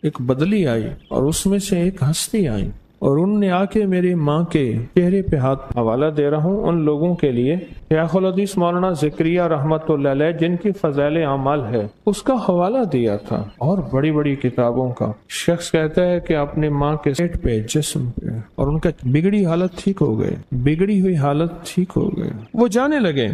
ایک بدلی آئی اور اس میں سے ایک ہستی آئی اور ان نے آ کے میری ماں کے چہرے پہ ہاتھ حوالہ دے رہا ہوں ان لوگوں کے لیے شیخ الحدیث مولانا زکریا رحمت اللہ علیہ جن کی فضائل اعمال ہے اس کا حوالہ دیا تھا اور بڑی بڑی کتابوں کا۔ شخص کہتا ہے کہ اپنی ماں کے پیٹ پہ جسم پہ اور ان کا بگڑی حالت ٹھیک ہو گئے، بگڑی ہوئی حالت ٹھیک ہو گئے، وہ جانے لگے۔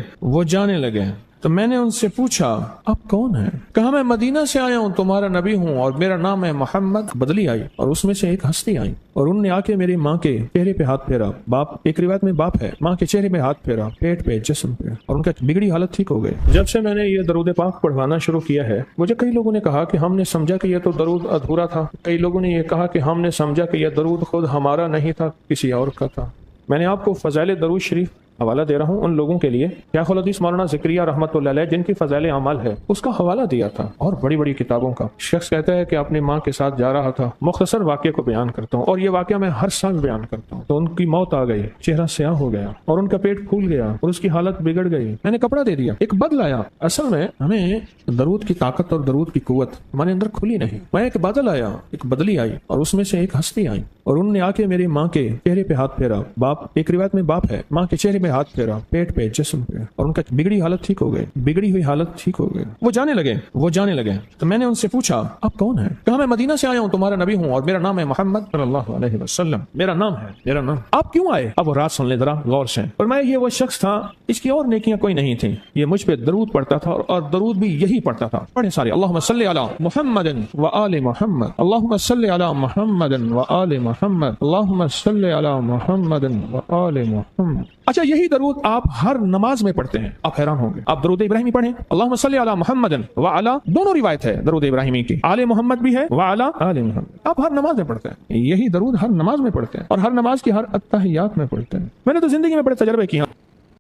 تو میں نے ان سے پوچھا آپ کون ہیں؟ کہا میں مدینہ سے آیا ہوں، تمہارا نبی ہوں اور میرا نام ہے محمد۔ بدلی آئی اور اس میں سے ایک ہستی آئی اور ان نے آ کے میری ماں کے چہرے پہ ہاتھ پھیرا، باپ ایک روایت میں باپ ہے، ماں کے چہرے پہ ہاتھ پھیرا، پیٹ پہ جسم پہ اور ان کا بگڑی حالت ٹھیک ہو گئے۔ جب سے میں نے یہ درود پاک پڑھوانا شروع کیا ہے مجھے کئی لوگوں نے کہا کہ ہم نے سمجھا کہ یہ تو درود ادھورا تھا، کئی لوگوں نے یہ کہا کہ ہم نے سمجھا کہ یہ درود خود ہمارا نہیں تھا، کسی اور کا تھا۔ میں نے آپ کو فضائل درود شریف حوالہ دے رہا ہوں ان لوگوں کے لیے شیخ الحدیث مولانا زکریا رحمت اللہ علیہ جن کی فضائل اعمال ہے اس کا حوالہ دیا تھا اور بڑی بڑی کتابوں کا۔ شخص کہتا ہے کہ اپنی ماں کے ساتھ جا رہا تھا، مختصر واقعے کو بیان کرتا ہوں اور یہ واقعہ میں ہر سال بیان کرتا ہوں۔ تو ان کی موت آ گئی، چہرہ سیاہ ہو گیا اور ان کا پیٹ پھول گیا اور اس کی حالت بگڑ گئی۔ میں نے کپڑا دے دیا، ایک بدل آیا۔ اصل میں ہمیں درود کی طاقت اور درود کی قوت ہمارے اندر کھلی نہیں۔ میں ایک بدل آیا، ایک بدلی آئی اور اس میں سے ایک ہستی آئی اور ان نے آ کے میری ماں کے چہرے پہ ہاتھ پھیرا، باپ ایک روایت میں باپ ہے، ماں کے چہرے پہ ہاتھ پھیرا، پیٹ پہ جسم پہ اور ان کا بگڑی حالت ٹھیک ہو گئی، بگڑی ہوئی حالت ٹھیک ہو گئی۔ وہ جانے لگے۔ تو میں نے ان سے پوچھا آپ کون ہیں؟ کہا میں مدینہ سے آیا ہوں، تمہارا نبی ہوں اور میرا نام ہے محمد صلی اللہ علیہ وسلم۔ میرا نام۔ آپ کیوں آئے؟ اب وہ رات سن لیں ذرا غور سے۔ اور میں یہ وہ شخص تھا اس کی اور نیکیاں کوئی نہیں تھیں، یہ مجھ پہ درود پڑھتا تھا اور درود بھی یہی پڑھتا تھا، پڑھے سارے اللہم صلی علی محمد و آل محمد، اللہم صلی علی محمد و آل محمد، اللہم صلی علی محمد و آل محمد۔ اچھا یہی درود آپ ہر نماز میں پڑھتے ہیں، آپ حیران ہوں گے۔ آپ درود ابراہیمی پڑھیں، اللہم صلی علی محمد و علی، دونوں روایت ہے درود ابراہیمی کی، آل محمد بھی ہے و علی آل محمد، آپ ہر نماز میں پڑھتے ہیں، یہی درود ہر نماز میں پڑھتے ہیں اور ہر نماز کی ہر اتحیات میں پڑھتے ہیں۔ میں نے تو زندگی میں بڑے تجربے کیے ہیں۔